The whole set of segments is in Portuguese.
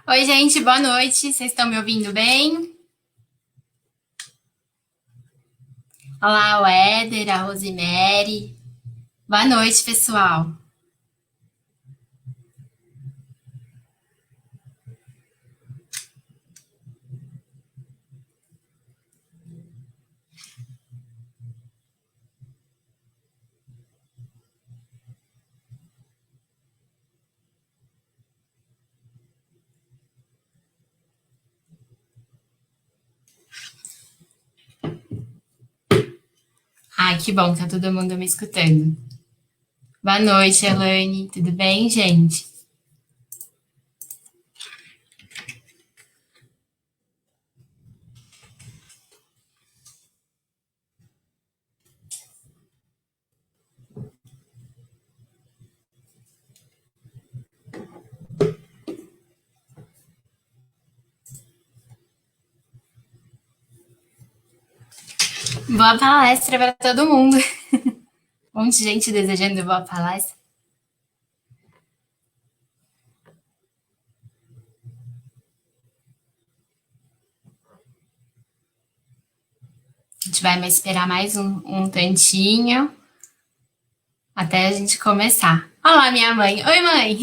Oi, gente, boa noite. Vocês estão me ouvindo bem? Olá, o Éder, a Rosemary. Boa noite, pessoal. Ai, que bom, tá todo mundo me escutando. Boa noite, Elaine. Tudo bem, gente? Boa palestra para todo mundo. Um monte de gente desejando boa palestra. A gente vai esperar mais um tantinho até a gente começar. Olá, minha mãe. Oi, mãe.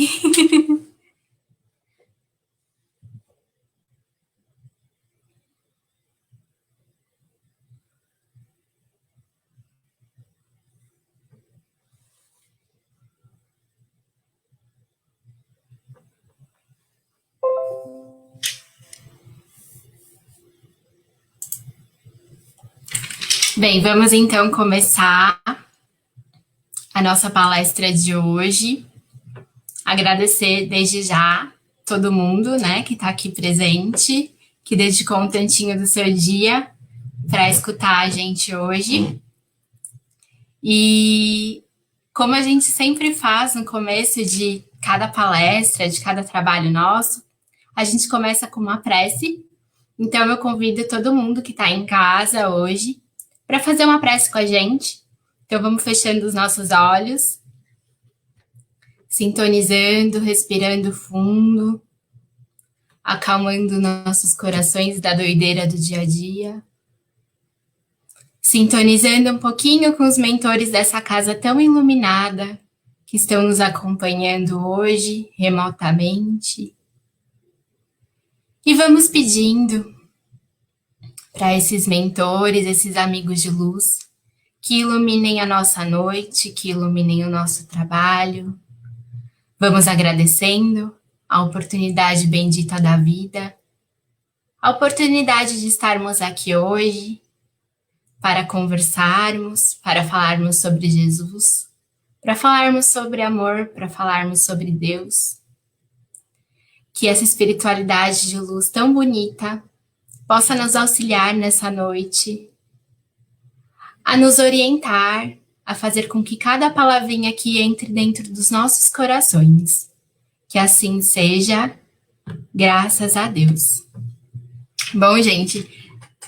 Bem, vamos então começar a nossa palestra de hoje. Agradecer desde já todo mundo, né, que está aqui presente, que dedicou um tantinho do seu dia para escutar a gente hoje. E como a gente sempre faz no começo de cada palestra, de cada trabalho nosso, a gente começa com uma prece. Então eu convido todo mundo que está em casa hoje para fazer uma prece com a gente. Então vamos fechando os nossos olhos, sintonizando, respirando fundo, acalmando nossos corações da doideira do dia a dia, sintonizando um pouquinho com os mentores dessa casa tão iluminada que estão nos acompanhando hoje remotamente. E vamos pedindo para esses mentores, esses amigos de luz, que iluminem a nossa noite, que iluminem o nosso trabalho. Vamos agradecendo a oportunidade bendita da vida, a oportunidade de estarmos aqui hoje para conversarmos, para falarmos sobre Jesus, para falarmos sobre amor, para falarmos sobre Deus. Que essa espiritualidade de luz tão bonita possa nos auxiliar nessa noite, a nos orientar, a fazer com que cada palavrinha aqui entre dentro dos nossos corações. Que assim seja, graças a Deus. Bom, gente,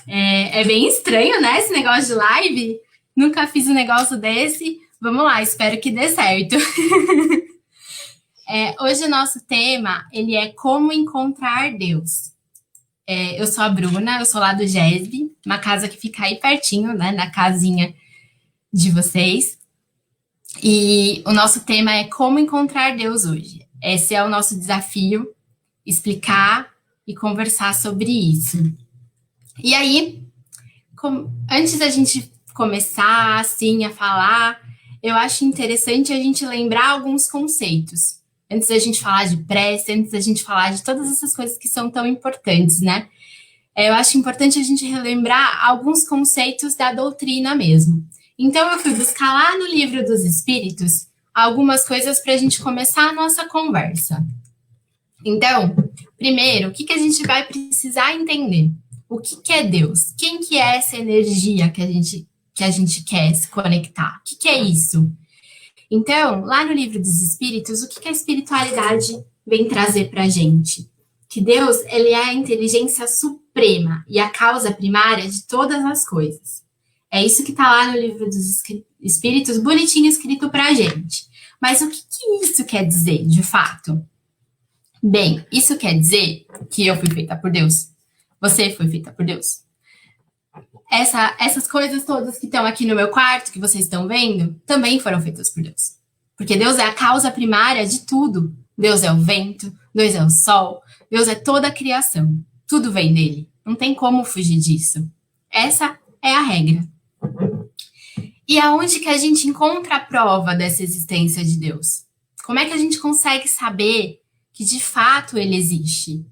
é bem estranho, né, esse negócio de live. Nunca fiz um negócio desse. Vamos lá, espero que dê certo. Hoje o nosso tema, ele é como encontrar Deus. Eu sou a Bruna, eu sou lá do GESB, uma casa que fica aí pertinho, né, na casinha de vocês. E o nosso tema é como encontrar Deus hoje. Esse é o nosso desafio, explicar e conversar sobre isso. E aí, antes da gente começar assim a falar, eu acho interessante a gente lembrar alguns conceitos. Antes da gente falar de prece, antes da gente falar de todas essas coisas que são tão importantes, né? Eu acho importante a gente relembrar alguns conceitos da doutrina mesmo. Então, eu fui buscar lá no Livro dos Espíritos algumas coisas para a gente começar a nossa conversa. Então, primeiro, o que a gente vai precisar entender? O que é Deus? Quem que é essa energia que a gente quer se conectar? O que é isso? Então, lá no Livro dos Espíritos, o que a espiritualidade vem trazer para a gente? Que Deus, ele é a inteligência suprema e a causa primária de todas as coisas. É isso que está lá no Livro dos Espíritos, bonitinho escrito para a gente. Mas o que isso quer dizer, de fato? Bem, isso quer dizer que eu fui feita por Deus. Você foi feita por Deus. Essas coisas todas que estão aqui no meu quarto, que vocês estão vendo, também foram feitas por Deus. Porque Deus é a causa primária de tudo. Deus é o vento, Deus é o sol, Deus é toda a criação. Tudo vem dele. Não tem como fugir disso. Essa é a regra. E aonde que a gente encontra a prova dessa existência de Deus? Como é que a gente consegue saber que de fato ele existe?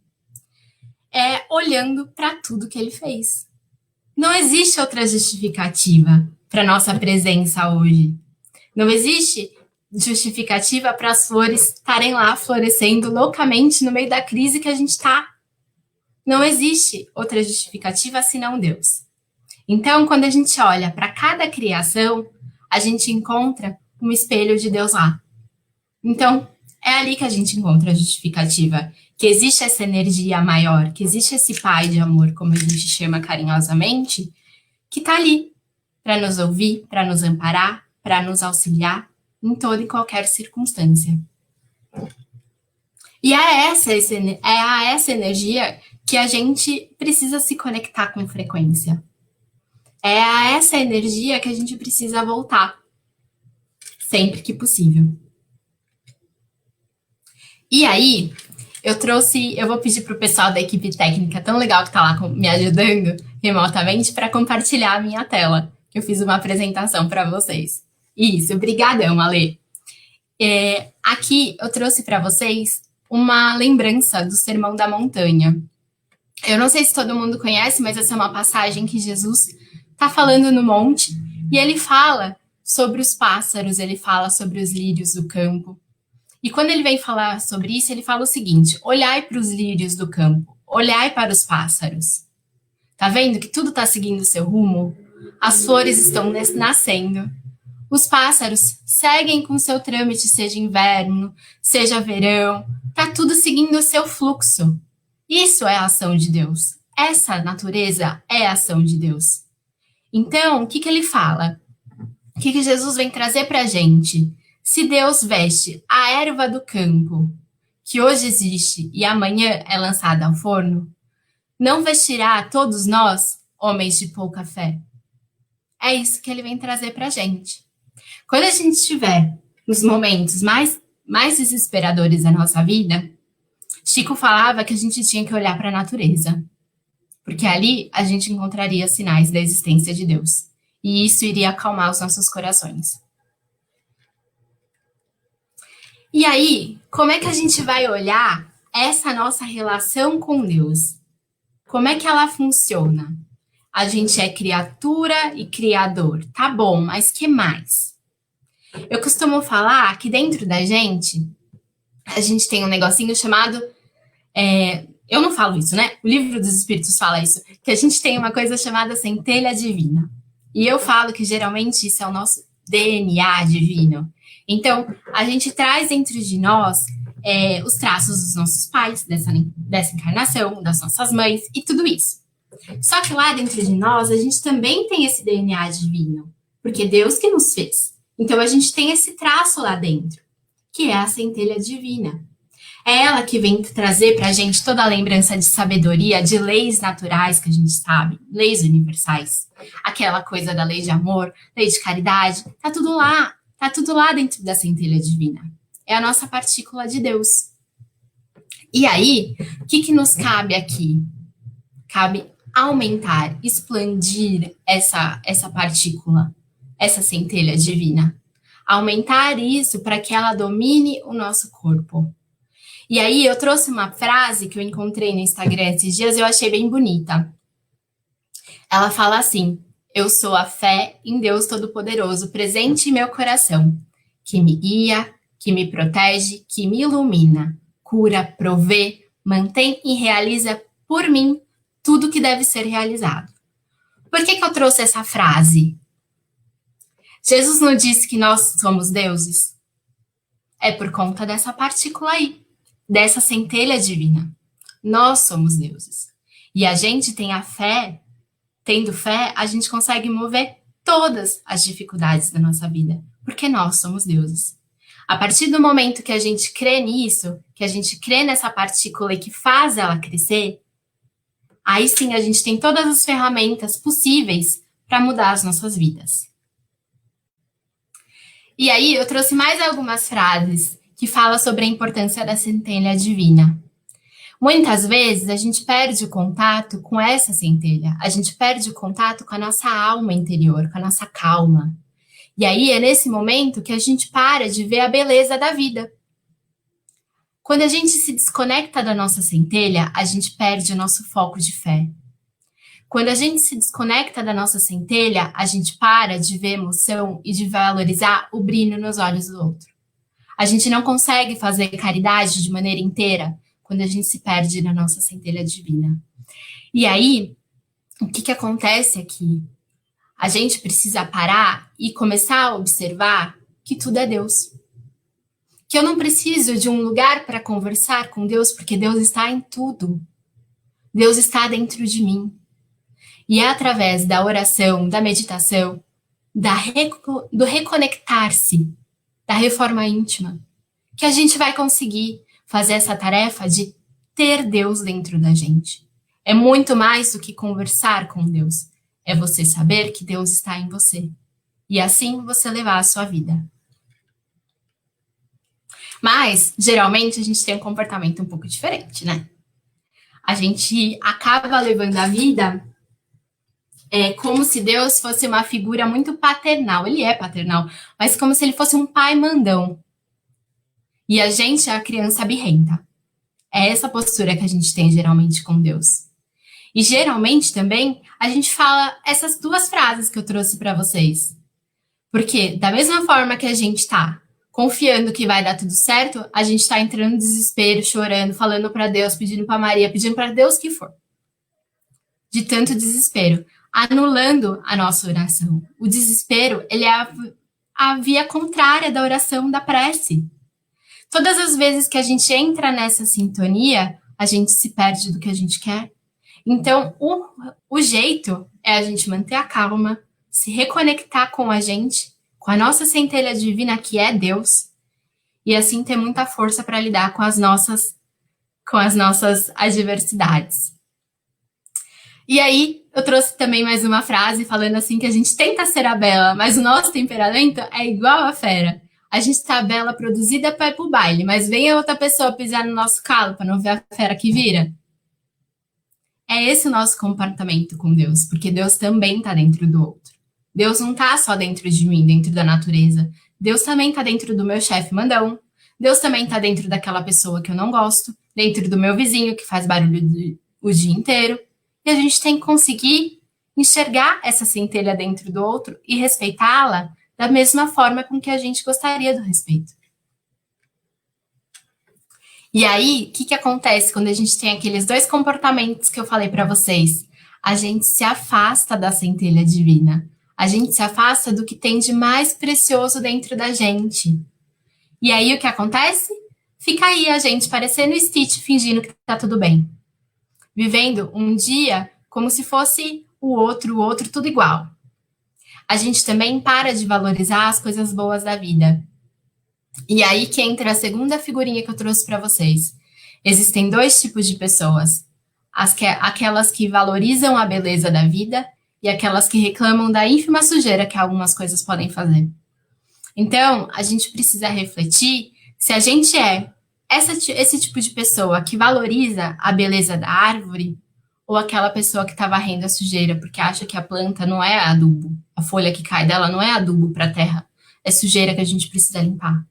É olhando para tudo que ele fez. Não existe outra justificativa para nossa presença hoje. Não existe justificativa para as flores estarem lá florescendo loucamente no meio da crise que a gente está. Não existe outra justificativa senão Deus. Então, quando a gente olha para cada criação, a gente encontra um espelho de Deus lá. Então, é ali que a gente encontra a justificativa, que existe essa energia maior, que existe esse pai de amor, como a gente chama carinhosamente, que está ali para nos ouvir, para nos amparar, para nos auxiliar em toda e qualquer circunstância. E é a essa energia que a gente precisa se conectar com frequência. É a essa energia que a gente precisa voltar, sempre que possível. E aí, eu vou pedir para o pessoal da equipe técnica tão legal que está lá me ajudando remotamente para compartilhar a minha tela, que eu fiz uma apresentação para vocês. Isso, brigadão, Ale. Aqui eu trouxe para vocês uma lembrança do Sermão da Montanha. Eu não sei se todo mundo conhece, mas essa é uma passagem que Jesus está falando no monte, e ele fala sobre os pássaros, ele fala sobre os lírios do campo. E quando ele vem falar sobre isso, ele fala o seguinte: olhai para os lírios do campo, olhai para os pássaros. Tá vendo que tudo está seguindo o seu rumo? As flores estão nascendo. Os pássaros seguem com seu trâmite, seja inverno, seja verão. Tá tudo seguindo o seu fluxo. Isso é a ação de Deus. Essa natureza é a ação de Deus. Então, o que ele fala? O que Jesus vem trazer para a gente? Se Deus veste a erva do campo, que hoje existe e amanhã é lançada ao forno, não vestirá a todos nós, homens de pouca fé? É isso que ele vem trazer para a gente. Quando a gente estiver nos momentos mais desesperadores da nossa vida, Chico falava que a gente tinha que olhar para a natureza, porque ali a gente encontraria sinais da existência de Deus, e isso iria acalmar os nossos corações. E aí, como é que a gente vai olhar essa nossa relação com Deus? Como é que ela funciona? A gente é criatura e criador, tá bom, mas que mais? Eu costumo falar que dentro da gente, a gente tem um negocinho chamado... eu não falo isso, né? O Livro dos Espíritos fala isso, que a gente tem uma coisa chamada centelha divina. E eu falo que geralmente isso é o nosso DNA divino. Então, a gente traz dentro de nós os traços dos nossos pais, dessa encarnação, das nossas mães e tudo isso. Só que lá dentro de nós, a gente também tem esse DNA divino, porque é Deus que nos fez. Então, a gente tem esse traço lá dentro, que é a centelha divina. É ela que vem trazer para a gente toda a lembrança de sabedoria, de leis naturais que a gente sabe, leis universais. Aquela coisa da lei de amor, lei de caridade, tá tudo lá dentro da centelha divina. É a nossa partícula de Deus. E aí, o que nos cabe aqui? Cabe aumentar, expandir essa partícula, essa centelha divina. Aumentar isso para que ela domine o nosso corpo. E aí eu trouxe uma frase que eu encontrei no Instagram esses dias e eu achei bem bonita. Ela fala assim: eu sou a fé em Deus Todo-Poderoso presente em meu coração, que me guia, que me protege, que me ilumina, cura, provê, mantém e realiza por mim tudo que deve ser realizado. Por que eu trouxe essa frase? Jesus não disse que nós somos deuses? É por conta dessa partícula aí, dessa centelha divina. Nós somos deuses. E a gente tem a fé, tendo fé, a gente consegue mover todas as dificuldades da nossa vida, porque nós somos deuses. A partir do momento que a gente crê nisso, que a gente crê nessa partícula e que faz ela crescer, aí sim a gente tem todas as ferramentas possíveis para mudar as nossas vidas. E aí eu trouxe mais algumas frases que falam sobre a importância da centelha divina. Muitas vezes a gente perde o contato com essa centelha, a gente perde o contato com a nossa alma interior, com a nossa calma. E aí é nesse momento que a gente para de ver a beleza da vida. Quando a gente se desconecta da nossa centelha, a gente perde o nosso foco de fé. Quando a gente se desconecta da nossa centelha, a gente para de ver emoção e de valorizar o brilho nos olhos do outro. A gente não consegue fazer caridade de maneira inteira quando a gente se perde na nossa centelha divina. E aí, o que acontece aqui? A gente precisa parar e começar a observar que tudo é Deus. Que eu não preciso de um lugar para conversar com Deus, porque Deus está em tudo. Deus está dentro de mim. E é através da oração, da meditação, do reconectar-se, da reforma íntima, que a gente vai conseguir fazer essa tarefa de ter Deus dentro da gente. É muito mais do que conversar com Deus. É você saber que Deus está em você. E assim você levar a sua vida. Mas, geralmente, a gente tem um comportamento um pouco diferente, né? A gente acaba levando a vida como se Deus fosse uma figura muito paternal. Ele é paternal, mas como se ele fosse um pai mandão. E a gente é a criança birrenta. É essa postura que a gente tem geralmente com Deus. E geralmente também a gente fala essas duas frases que eu trouxe para vocês. Porque da mesma forma que a gente tá confiando que vai dar tudo certo, a gente tá entrando em desespero, chorando, falando para Deus, pedindo para Maria, pedindo para Deus que for. De tanto desespero, anulando a nossa oração. O desespero, ele é a via contrária da oração, da prece. Todas as vezes que a gente entra nessa sintonia, a gente se perde do que a gente quer. Então, o jeito é a gente manter a calma, se reconectar com a gente, com a nossa centelha divina, que é Deus, e assim ter muita força para lidar com as nossas adversidades. E aí, eu trouxe também mais uma frase falando assim que a gente tenta ser a Bela, mas o nosso temperamento é igual a fera. A gente tá bela produzida para ir pro baile, mas vem a outra pessoa pisar no nosso calo para não ver a fera que vira. É esse o nosso comportamento com Deus, porque Deus também tá dentro do outro. Deus não tá só dentro de mim, dentro da natureza. Deus também tá dentro do meu chefe mandão. Deus também tá dentro daquela pessoa que eu não gosto, dentro do meu vizinho que faz barulho o dia inteiro. E a gente tem que conseguir enxergar essa centelha dentro do outro e respeitá-la da mesma forma com que a gente gostaria do respeito. E aí, o que acontece quando a gente tem aqueles dois comportamentos que eu falei para vocês? A gente se afasta da centelha divina. A gente se afasta do que tem de mais precioso dentro da gente. E aí, o que acontece? Fica aí a gente parecendo Stitch, fingindo que tá tudo bem. Vivendo um dia como se fosse o outro, tudo igual. A gente também para de valorizar as coisas boas da vida. E aí que entra a segunda figurinha que eu trouxe para vocês. Existem dois tipos de pessoas. Aquelas que valorizam a beleza da vida e aquelas que reclamam da ínfima sujeira que algumas coisas podem fazer. Então, a gente precisa refletir se a gente é esse tipo de pessoa que valoriza a beleza da árvore ou aquela pessoa que está varrendo a sujeira porque acha que a planta não é adubo, a folha que cai dela não é adubo para a terra, é sujeira que a gente precisa limpar.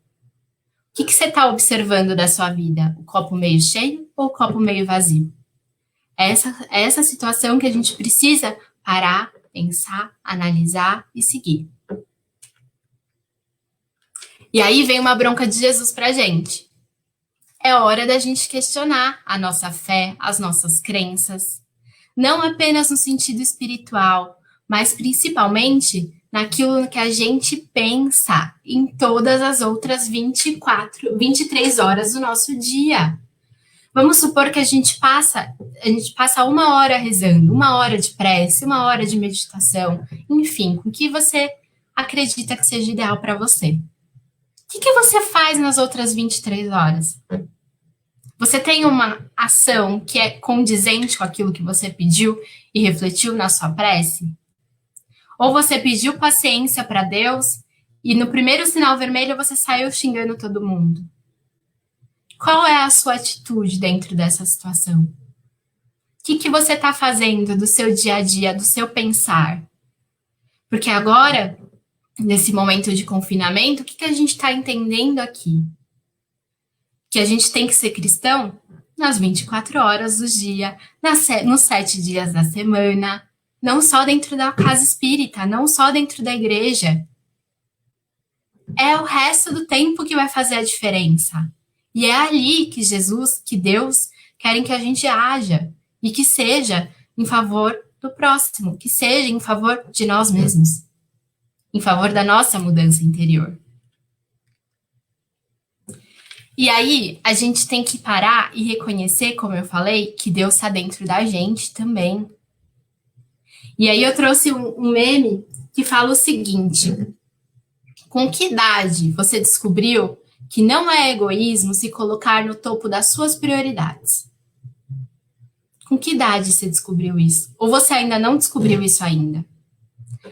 O que você está observando da sua vida? O copo meio cheio ou o copo meio vazio? É essa situação que a gente precisa parar, pensar, analisar e seguir. E aí vem uma bronca de Jesus pra gente. É hora da gente questionar a nossa fé, as nossas crenças, não apenas no sentido espiritual, mas principalmente naquilo que a gente pensa em todas as outras 23 horas do nosso dia. Vamos supor que a gente passa 1 hora rezando, 1 hora de prece, 1 hora de meditação, enfim, o que você acredita que seja ideal para você. O que você faz nas outras 23 horas? Você tem uma ação que é condizente com aquilo que você pediu e refletiu na sua prece? Ou você pediu paciência para Deus e no primeiro sinal vermelho você saiu xingando todo mundo? Qual é a sua atitude dentro dessa situação? O que você está fazendo do seu dia a dia, do seu pensar? Porque agora, nesse momento de confinamento, o que a gente está entendendo aqui? Que a gente tem que ser cristão nas 24 horas do dia, nos 7 dias da semana, não só dentro da casa espírita, não só dentro da igreja. É o resto do tempo que vai fazer a diferença. E é ali que Jesus, que Deus, querem que a gente haja e que seja em favor do próximo, que seja em favor de nós mesmos, em favor da nossa mudança interior. E aí, a gente tem que parar e reconhecer, como eu falei, que Deus está dentro da gente também. E aí eu trouxe um meme que fala o seguinte: com que idade você descobriu que não é egoísmo se colocar no topo das suas prioridades? Com que idade você descobriu isso? Ou você ainda não descobriu isso ainda?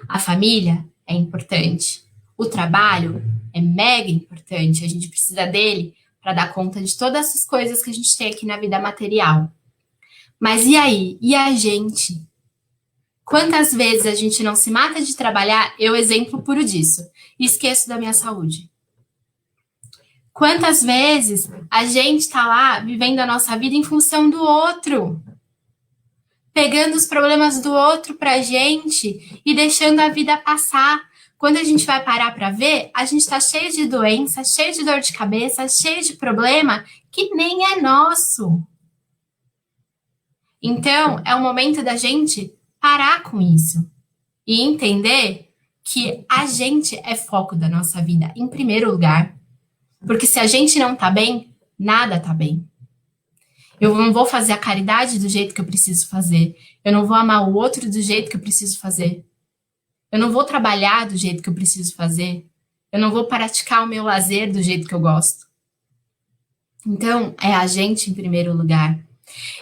A família é importante. O trabalho é mega importante. A gente precisa dele para dar conta de todas essas coisas que a gente tem aqui na vida material. Mas e aí? E a gente? Quantas vezes a gente não se mata de trabalhar? Eu exemplo puro disso. E esqueço da minha saúde. Quantas vezes a gente está lá vivendo a nossa vida em função do outro? Pegando os problemas do outro pra gente e deixando a vida passar. Quando a gente vai parar para ver, a gente está cheio de doença, cheio de dor de cabeça, cheio de problema que nem é nosso. Então, é o momento da gente parar com isso e entender que a gente é foco da nossa vida, em primeiro lugar. Porque se a gente não tá bem, nada tá bem. Eu não vou fazer a caridade do jeito que eu preciso fazer. Eu não vou amar o outro do jeito que eu preciso fazer. Eu não vou trabalhar do jeito que eu preciso fazer. Eu não vou praticar o meu lazer do jeito que eu gosto. Então, é a gente em primeiro lugar.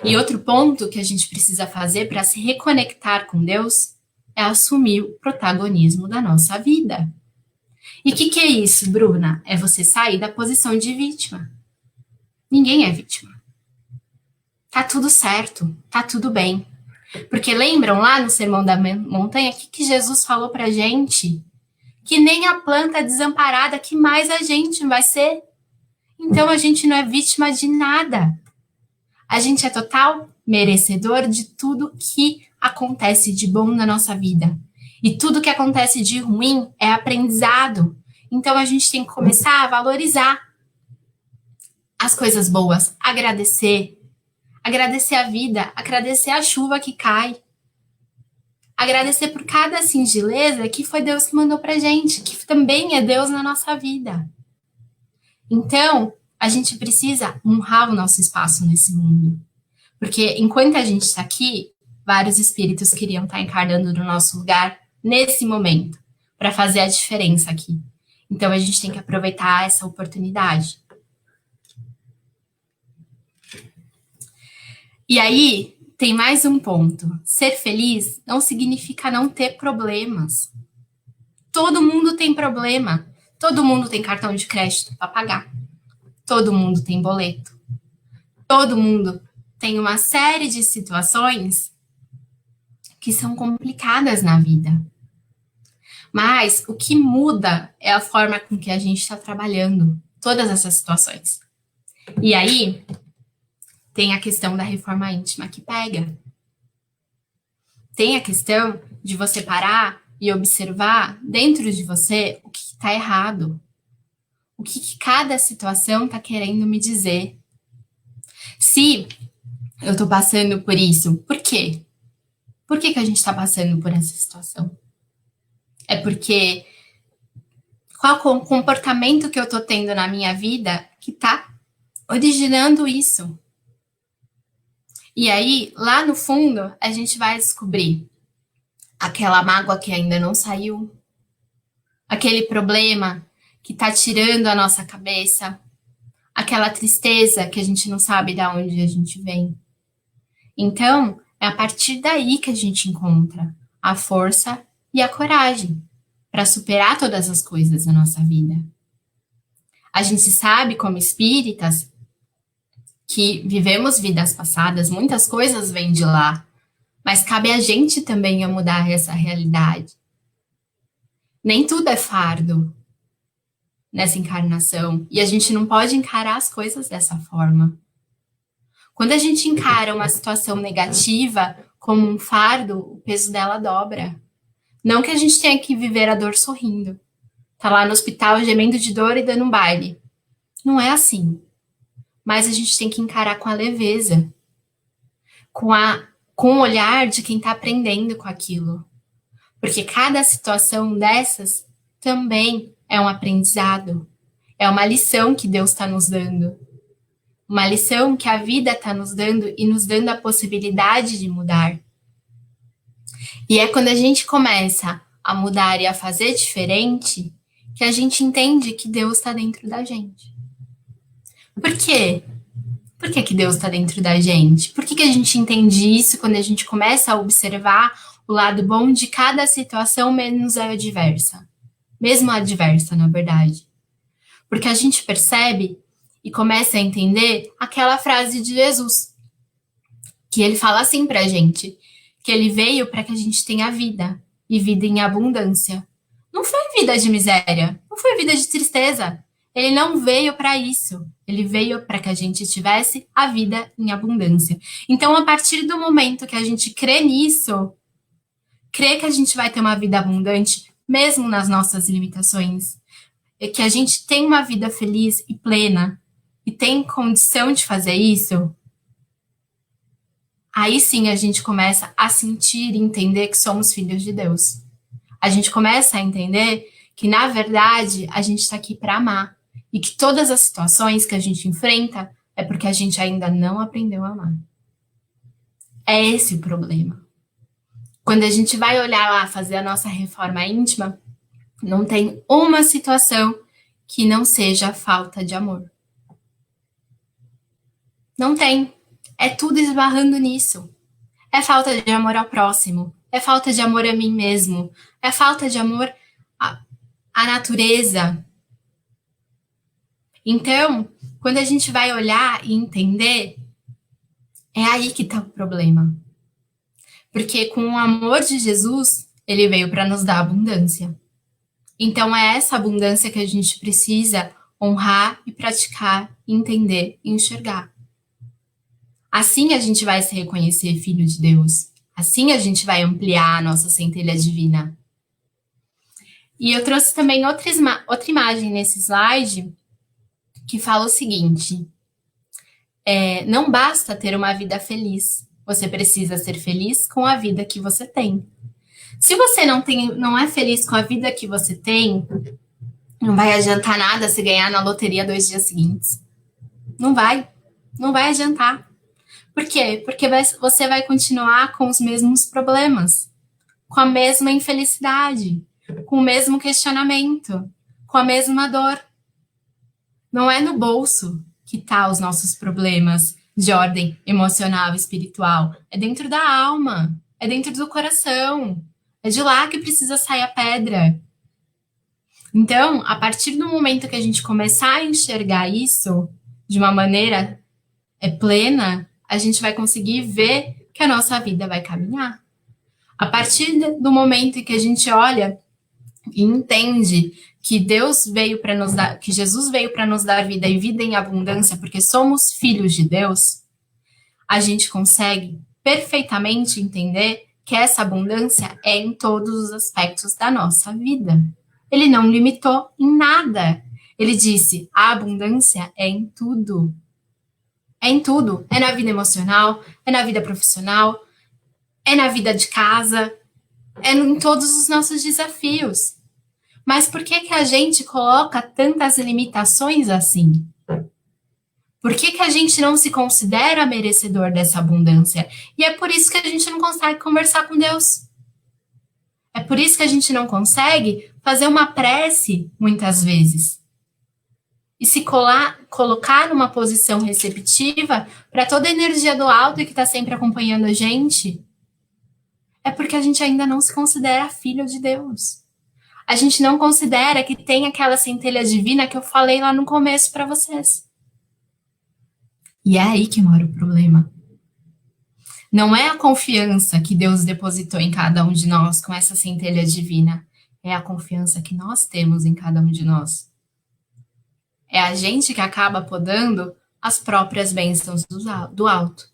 E outro ponto que a gente precisa fazer para se reconectar com Deus é assumir o protagonismo da nossa vida. E o que é isso, Bruna? É você sair da posição de vítima. Ninguém é vítima. Tá tudo certo, tá tudo bem. Porque lembram lá no Sermão da Montanha, o que Jesus falou pra gente? Que nem a planta desamparada que mais a gente vai ser. Então a gente não é vítima de nada. A gente é total merecedor de tudo que acontece de bom na nossa vida. E tudo que acontece de ruim é aprendizado. Então a gente tem que começar a valorizar as coisas boas, agradecer a vida, agradecer a chuva que cai, agradecer por cada singeleza que foi Deus que mandou pra gente, que também é Deus na nossa vida. Então, a gente precisa honrar o nosso espaço nesse mundo. Porque enquanto a gente está aqui, vários espíritos queriam estar encarnando no nosso lugar nesse momento, para fazer a diferença aqui. Então, a gente tem que aproveitar essa oportunidade. E aí, tem mais um ponto. Ser feliz não significa não ter problemas. Todo mundo tem problema. Todo mundo tem cartão de crédito para pagar. Todo mundo tem boleto. Todo mundo tem uma série de situações que são complicadas na vida. Mas o que muda é a forma com que a gente está trabalhando todas essas situações. E aí, tem a questão da reforma íntima que pega. Tem a questão de você parar e observar dentro de você o que está errado. O que cada situação está querendo me dizer. Se eu estou passando por isso, por quê? Por que a gente está passando por essa situação? É porque qual o comportamento que eu estou tendo na minha vida que está originando isso? E aí, lá no fundo, a gente vai descobrir aquela mágoa que ainda não saiu, aquele problema que está tirando a nossa cabeça, aquela tristeza que a gente não sabe de onde a gente vem. Então, é a partir daí que a gente encontra a força e a coragem para superar todas as coisas da nossa vida. A gente sabe, como espíritas, que vivemos vidas passadas, muitas coisas vêm de lá, mas cabe a gente também a mudar essa realidade. Nem tudo é fardo nessa encarnação, e a gente não pode encarar as coisas dessa forma. Quando a gente encara uma situação negativa como um fardo, o peso dela dobra. Não que a gente tenha que viver a dor sorrindo. Tá lá no hospital gemendo de dor e dando um baile. Não é assim. Mas a gente tem que encarar com a leveza, com o olhar de quem está aprendendo com aquilo. Porque cada situação dessas também é um aprendizado. É uma lição que Deus está nos dando. Uma lição que a vida está nos dando e nos dando a possibilidade de mudar. E é quando a gente começa a mudar e a fazer diferente que a gente entende que Deus está dentro da gente. Por quê? Por que Deus está dentro da gente? Por que a gente entende isso quando a gente começa a observar o lado bom de cada situação menos a adversa? Mesmo a adversa, na verdade. Porque a gente percebe e começa a entender aquela frase de Jesus, que ele fala assim pra gente, que ele veio para que a gente tenha vida, e vida em abundância. Não foi vida de miséria, não foi vida de tristeza. Ele não veio para isso. Ele veio para que a gente tivesse a vida em abundância. Então, a partir do momento que a gente crê nisso, crê que a gente vai ter uma vida abundante, mesmo nas nossas limitações, é que a gente tem uma vida feliz e plena, e tem condição de fazer isso, aí sim a gente começa a sentir e entender que somos filhos de Deus. A gente começa a entender que, na verdade, a gente está aqui para amar. E que todas as situações que a gente enfrenta é porque a gente ainda não aprendeu a amar. É esse o problema. Quando a gente vai olhar lá, fazer a nossa reforma íntima, não tem uma situação que não seja falta de amor. Não tem. É tudo esbarrando nisso. É falta de amor ao próximo. É falta de amor a mim mesmo. É falta de amor à natureza. Então, quando a gente vai olhar e entender, é aí que está o problema. Porque com o amor de Jesus, ele veio para nos dar abundância. Então, é essa abundância que a gente precisa honrar e praticar, entender e enxergar. Assim a gente vai se reconhecer filho de Deus. Assim a gente vai ampliar a nossa centelha divina. E eu trouxe também outra imagem nesse slide que fala o seguinte: não basta ter uma vida feliz, você precisa ser feliz com a vida que você tem. Se você não é feliz com a vida que você tem, não vai adiantar nada se ganhar na loteria 2 dias seguintes. Não vai adiantar. Por quê? Porque você vai continuar com os mesmos problemas, com a mesma infelicidade, com o mesmo questionamento, com a mesma dor. Não é no bolso que tá os nossos problemas de ordem emocional e espiritual. É dentro da alma, é dentro do coração. É de lá que precisa sair a pedra. Então, a partir do momento que a gente começar a enxergar isso de uma maneira plena, a gente vai conseguir ver que a nossa vida vai caminhar. A partir do momento em que a gente olha e entende que Deus veio para nos dar, que Jesus veio para nos dar vida e vida em abundância, porque somos filhos de Deus, a gente consegue perfeitamente entender que essa abundância é em todos os aspectos da nossa vida. Ele não limitou em nada. Ele disse: a abundância é em tudo. É em tudo. É na vida emocional, é na vida profissional, é na vida de casa, é em todos os nossos desafios. Mas por que a gente coloca tantas limitações assim? Por que a gente não se considera merecedor dessa abundância? E é por isso que a gente não consegue conversar com Deus. É por isso que a gente não consegue fazer uma prece muitas vezes. E se colocar numa posição receptiva para toda a energia do alto que está sempre acompanhando a gente. É porque a gente ainda não se considera filho de Deus. A gente não considera que tem aquela centelha divina que eu falei lá no começo para vocês. E é aí que mora o problema. Não é a confiança que Deus depositou em cada um de nós com essa centelha divina. É a confiança que nós temos em cada um de nós. É a gente que acaba podando as próprias bênçãos do alto.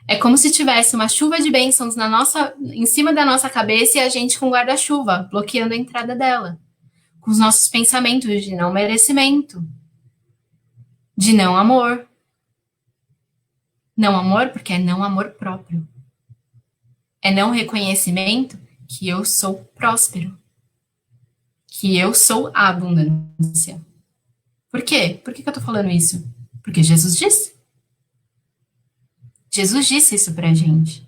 É como se tivesse uma chuva de bênçãos em cima da nossa cabeça e a gente com guarda-chuva, bloqueando a entrada dela. Com os nossos pensamentos de não merecimento, de não amor. Não amor porque é não amor próprio. É não reconhecimento que eu sou próspero. Que eu sou a abundância. Por quê? Por que eu tô falando isso? Porque Jesus disse. Jesus disse isso pra gente.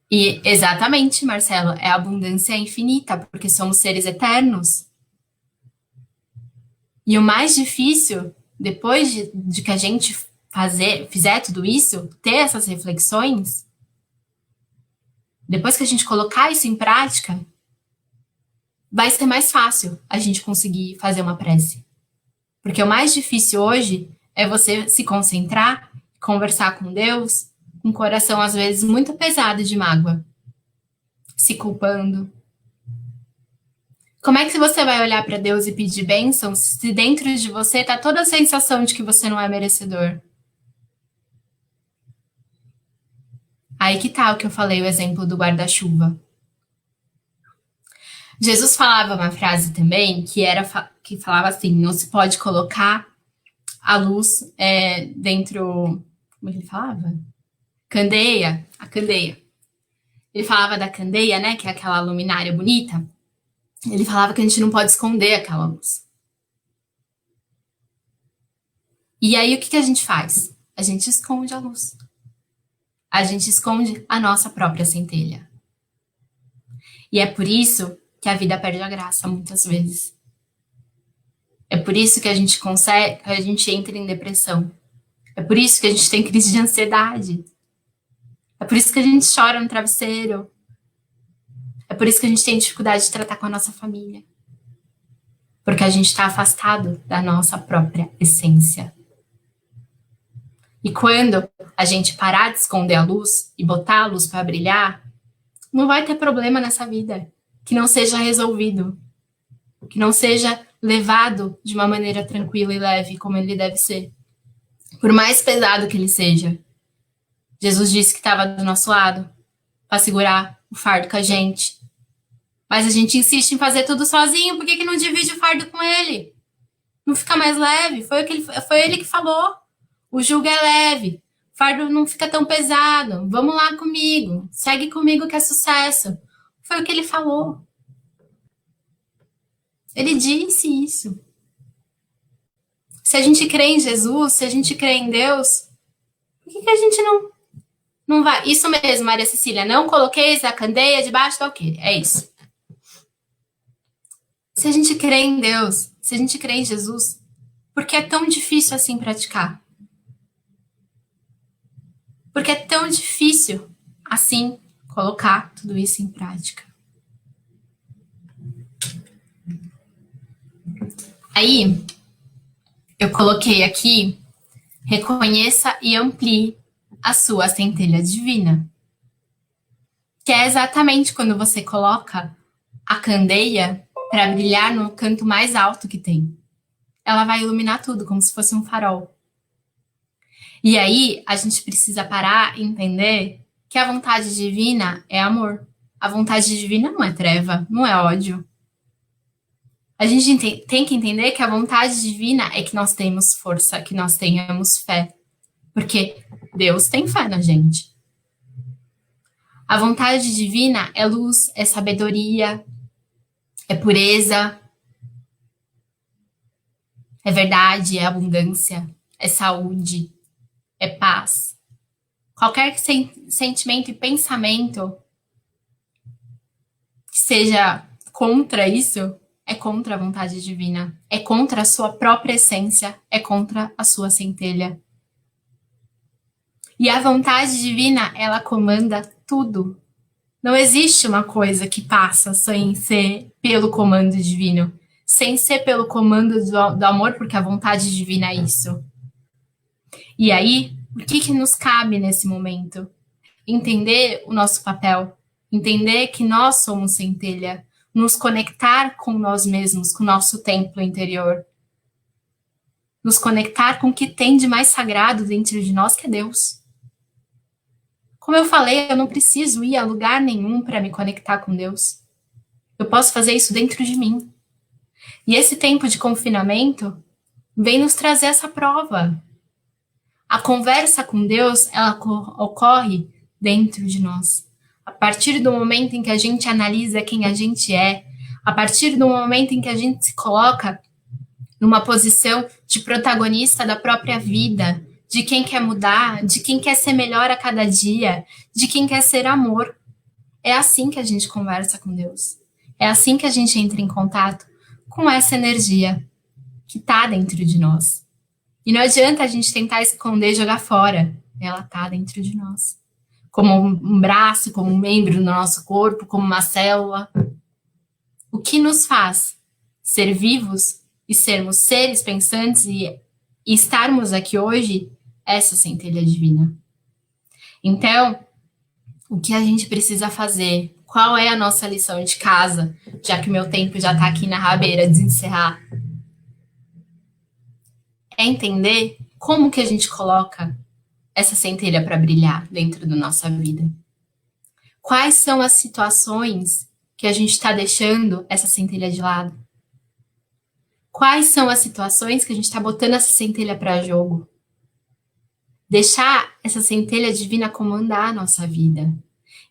E exatamente, Marcelo, é a abundância infinita, porque somos seres eternos. E o mais difícil, depois de que a gente fizer tudo isso, ter essas reflexões, depois que a gente colocar isso em prática, vai ser mais fácil a gente conseguir fazer uma prece. Porque o mais difícil hoje é você se concentrar, conversar com Deus, com um coração às vezes muito pesado de mágoa, se culpando. Como é que você vai olhar para Deus e pedir bênçãos se dentro de você tá toda a sensação de que você não é merecedor? Aí que tá o que eu falei, o exemplo do guarda-chuva. Jesus falava uma frase também que falava assim: não se pode colocar a luz dentro. Como ele falava? Candeia, a candeia. Ele falava da candeia, né? Que é aquela luminária bonita. Ele falava que a gente não pode esconder aquela luz. E aí o que a gente faz? A gente esconde a luz. A gente esconde a nossa própria centelha. E é por isso que a vida perde a graça muitas vezes. É por isso que a gente entra em depressão. É por isso que a gente tem crise de ansiedade. É por isso que a gente chora no travesseiro. É por isso que a gente tem dificuldade de tratar com a nossa família. Porque a gente está afastado da nossa própria essência. E quando a gente parar de esconder a luz e botar a luz para brilhar, não vai ter problema nessa vida que não seja resolvido, que não seja levado de uma maneira tranquila e leve, como ele deve ser. Por mais pesado que ele seja. Jesus disse que estava do nosso lado para segurar o fardo com a gente. Mas a gente insiste em fazer tudo sozinho, por que não divide o fardo com ele? Não fica mais leve? Foi ele que falou. O jugo é leve, o fardo não fica tão pesado. Vamos lá comigo, segue comigo que é sucesso. Foi o que ele falou. Ele disse isso. Se a gente crê em Jesus, se a gente crê em Deus, por que a gente não vai? Isso mesmo, Maria Cecília, não coloqueis a candeia debaixo do alqueire. É isso. Se a gente crê em Deus, se a gente crê em Jesus, por que é tão difícil assim praticar? Porque é tão difícil assim colocar tudo isso em prática. Aí, eu coloquei aqui, reconheça e amplie a sua centelha divina. Que é exatamente quando você coloca a candeia para brilhar no canto mais alto que tem. Ela vai iluminar tudo, como se fosse um farol. E aí, a gente precisa parar e entender que a vontade divina é amor. A vontade divina não é treva, não é ódio. A gente tem que entender que a vontade divina é que nós tenhamos força, que nós tenhamos fé. Porque Deus tem fé na gente. A vontade divina é luz, é sabedoria, é pureza, é verdade, é abundância, é saúde, é paz. Qualquer sentimento e pensamento seja contra isso, é contra a vontade divina, é contra a sua própria essência, é contra a sua centelha. E a vontade divina, ela comanda tudo. Não existe uma coisa que passa sem ser pelo comando divino, sem ser pelo comando do amor, porque a vontade divina é isso. E aí, o que nos cabe nesse momento? Entender o nosso papel, entender que nós somos centelha, nos conectar com nós mesmos, com o nosso templo interior, nos conectar com o que tem de mais sagrado dentro de nós, que é Deus. Como eu falei, eu não preciso ir a lugar nenhum para me conectar com Deus. Eu posso fazer isso dentro de mim. E esse tempo de confinamento vem nos trazer essa prova. A conversa com Deus, ela ocorre dentro de nós. A partir do momento em que a gente analisa quem a gente é, a partir do momento em que a gente se coloca numa posição de protagonista da própria vida, de quem quer mudar, de quem quer ser melhor a cada dia, de quem quer ser amor. É assim que a gente conversa com Deus. É assim que a gente entra em contato com essa energia que está dentro de nós. E não adianta a gente tentar esconder e jogar fora. Ela está dentro de nós. Como um braço, como um membro do nosso corpo, como uma célula. O que nos faz ser vivos e sermos seres pensantes e estarmos aqui hoje, essa centelha divina. Então, o que a gente precisa fazer? Qual é a nossa lição de casa? Já que o meu tempo já está aqui na rabeira de encerrar. É entender como que a gente coloca essa centelha para brilhar dentro da nossa vida. Quais são as situações que a gente está deixando essa centelha de lado? Quais são as situações que a gente está botando essa centelha para jogo? Deixar essa centelha divina comandar a nossa vida.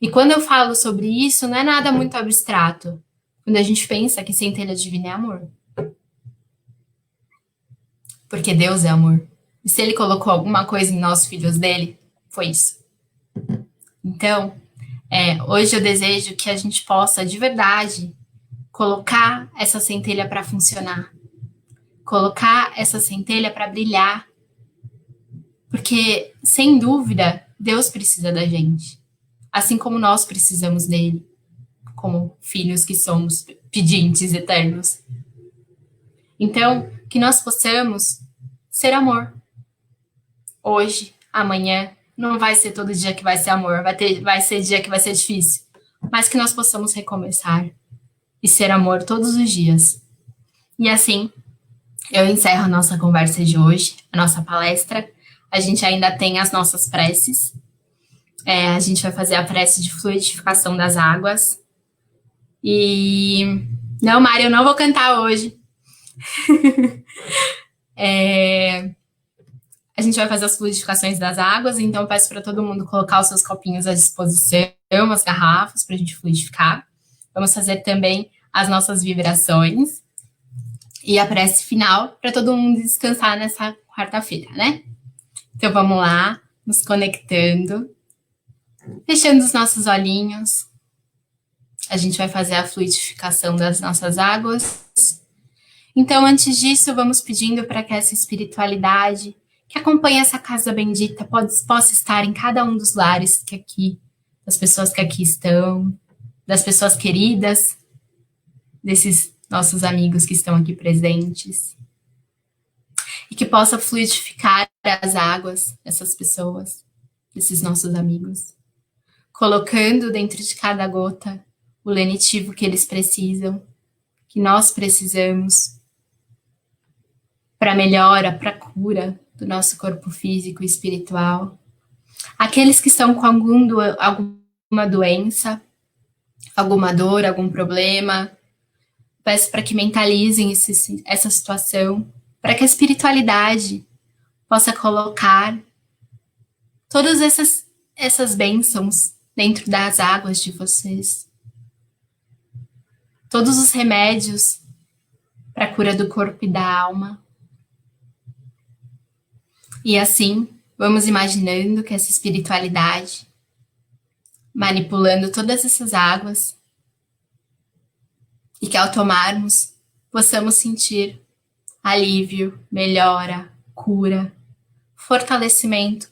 E quando eu falo sobre isso, não é nada muito abstrato. Quando a gente pensa que centelha divina é amor. Porque Deus é amor. E se Ele colocou alguma coisa em nós, filhos dele, foi isso. Então, hoje eu desejo que a gente possa, de verdade, colocar essa centelha para funcionar. Colocar essa centelha para brilhar. Porque, sem dúvida, Deus precisa da gente. Assim como nós precisamos dele. Como filhos que somos pedintes eternos. Então, que nós possamos ser amor. Hoje, amanhã, não vai ser todo dia que vai ser amor. Vai ser dia que vai ser difícil. Mas que nós possamos recomeçar. E ser amor todos os dias. E assim, eu encerro a nossa conversa de hoje. A nossa palestra. A gente ainda tem as nossas preces. A gente vai fazer a prece de fluidificação das águas. E... Não, Mari, eu não vou cantar hoje. A gente vai fazer as fluidificações das águas, então eu peço para todo mundo colocar os seus copinhos à disposição, as garrafas, para a gente fluidificar. Vamos fazer também as nossas vibrações e a prece final para todo mundo descansar nessa quarta-feira, né? Então vamos lá, nos conectando, fechando os nossos olhinhos. A gente vai fazer a fluidificação das nossas águas. Então, antes disso, vamos pedindo para que essa espiritualidade que acompanha essa casa bendita possa estar em cada um dos lares que aqui, das pessoas que aqui estão, das pessoas queridas, desses nossos amigos que estão aqui presentes. E que possa fluidificar as águas dessas pessoas, desses nossos amigos, colocando dentro de cada gota o lenitivo que eles precisam, que nós precisamos, para melhora, para cura do nosso corpo físico e espiritual. Aqueles que estão com alguma doença, alguma dor, algum problema, peço para que mentalizem essa situação, para que a espiritualidade possa colocar todas essas bênçãos dentro das águas de vocês. Todos os remédios para a cura do corpo e da alma. E assim, vamos imaginando que essa espiritualidade, manipulando todas essas águas, e que ao tomarmos, possamos sentir alívio, melhora, cura, fortalecimento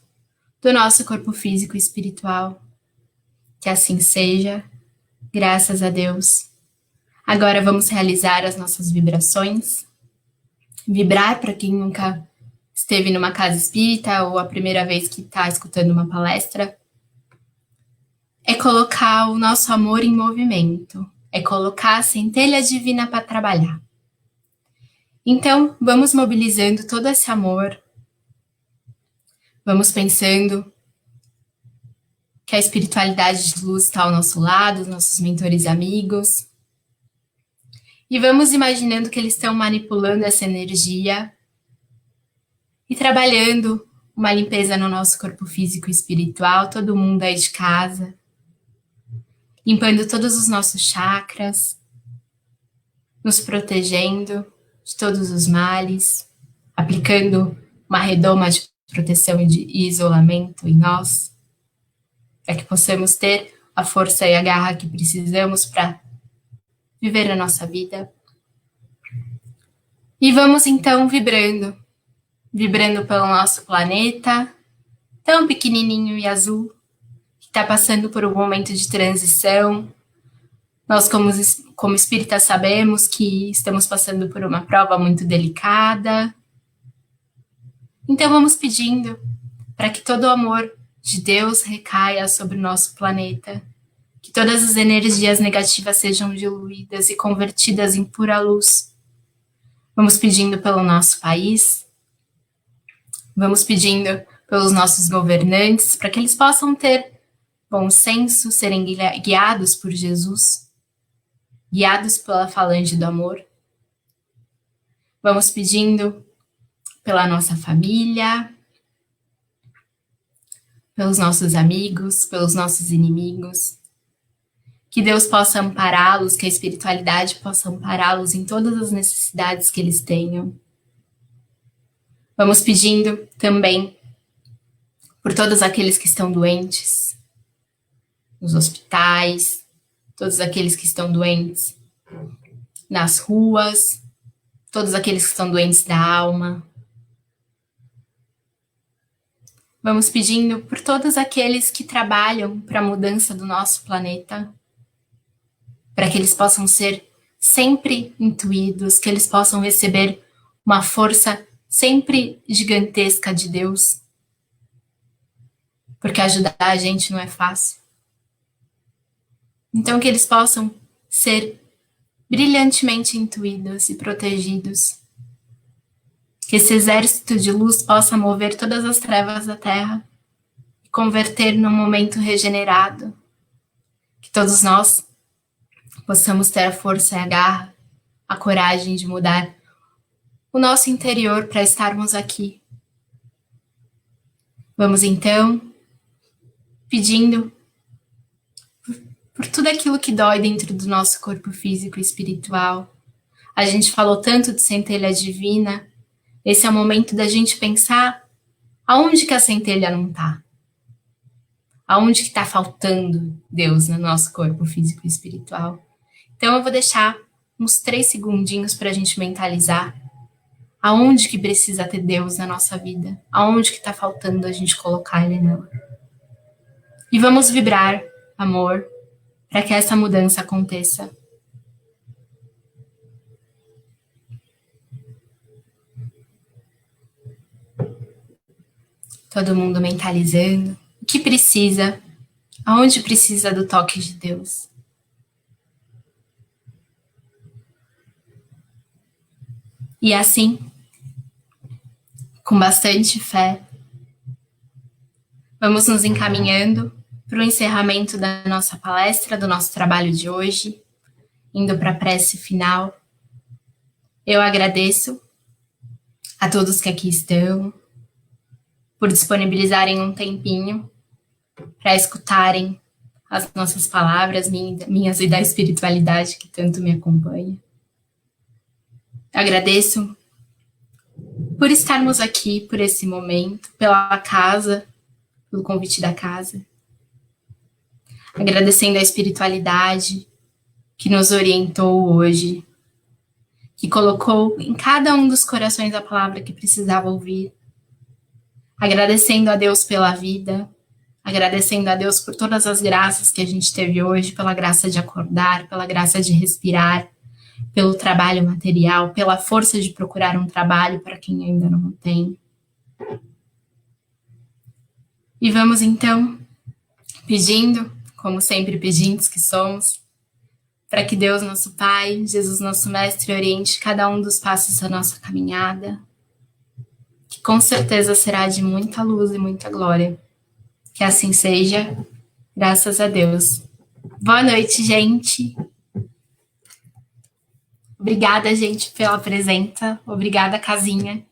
do nosso corpo físico e espiritual. Que assim seja, graças a Deus. Agora vamos realizar as nossas vibrações. Vibrar, para quem nunca esteve numa casa espírita ou a primeira vez que está escutando uma palestra, é colocar o nosso amor em movimento, é colocar a centelha divina para trabalhar. Então, vamos mobilizando todo esse amor, vamos pensando que a espiritualidade de luz está ao nosso lado, os nossos mentores amigos, e vamos imaginando que eles estão manipulando essa energia e trabalhando uma limpeza no nosso corpo físico e espiritual, todo mundo aí de casa, limpando todos os nossos chakras, nos protegendo de todos os males, aplicando uma redoma de proteção e de isolamento em nós, para que possamos ter a força e a garra que precisamos para viver a nossa vida. E vamos então vibrando pelo nosso planeta, tão pequenininho e azul, que está passando por um momento de transição. Nós, como espíritas, sabemos que estamos passando por uma prova muito delicada. Então vamos pedindo para que todo o amor de Deus recaia sobre o nosso planeta, que todas as energias negativas sejam diluídas e convertidas em pura luz. Vamos pedindo pelo nosso país, vamos pedindo pelos nossos governantes, para que eles possam ter bom senso, serem guiados por Jesus, guiados pela falange do amor. Vamos pedindo pela nossa família, pelos nossos amigos, pelos nossos inimigos, que Deus possa ampará-los, que a espiritualidade possa ampará-los em todas as necessidades que eles tenham. Vamos pedindo também por todos aqueles que estão doentes, nos hospitais, todos aqueles que estão doentes nas ruas, todos aqueles que estão doentes da alma. Vamos pedindo por todos aqueles que trabalham para a mudança do nosso planeta, para que eles possam ser sempre intuídos, que eles possam receber uma força sempre gigantesca de Deus, porque ajudar a gente não é fácil. Então que eles possam ser brilhantemente intuídos e protegidos, que esse exército de luz possa mover todas as trevas da Terra e converter num momento regenerado, que todos nós possamos ter a força e a garra, a coragem de mudar o nosso interior para estarmos aqui. Vamos então pedindo por tudo aquilo que dói dentro do nosso corpo físico e espiritual. A gente falou tanto de centelha divina. Esse é o momento da gente pensar aonde que a centelha não está. Aonde que está faltando Deus no nosso corpo físico e espiritual. Então eu vou deixar uns 3 segundinhos para a gente mentalizar aonde que precisa ter Deus na nossa vida, aonde que está faltando a gente colocar Ele nela. E vamos vibrar amor para que essa mudança aconteça. Todo mundo mentalizando o que precisa, aonde precisa do toque de Deus. E assim, com bastante fé, vamos nos encaminhando para o encerramento da nossa palestra, do nosso trabalho de hoje, indo para a prece final. Eu agradeço a todos que aqui estão, por disponibilizarem um tempinho para escutarem as nossas palavras, minhas e da espiritualidade que tanto me acompanha. Agradeço por estarmos aqui, por esse momento, pela casa, pelo convite da casa. Agradecendo a espiritualidade que nos orientou hoje, que colocou em cada um dos corações a palavra que precisava ouvir. Agradecendo a Deus pela vida, agradecendo a Deus por todas as graças que a gente teve hoje, pela graça de acordar, pela graça de respirar, pelo trabalho material, pela força de procurar um trabalho para quem ainda não tem. E vamos então pedindo, como sempre pedintes que somos, para que Deus, nosso Pai, Jesus, nosso Mestre, oriente cada um dos passos da nossa caminhada, que com certeza será de muita luz e muita glória. Que assim seja, graças a Deus. Boa noite, gente. Obrigada, gente, pela presença. Obrigada, casinha.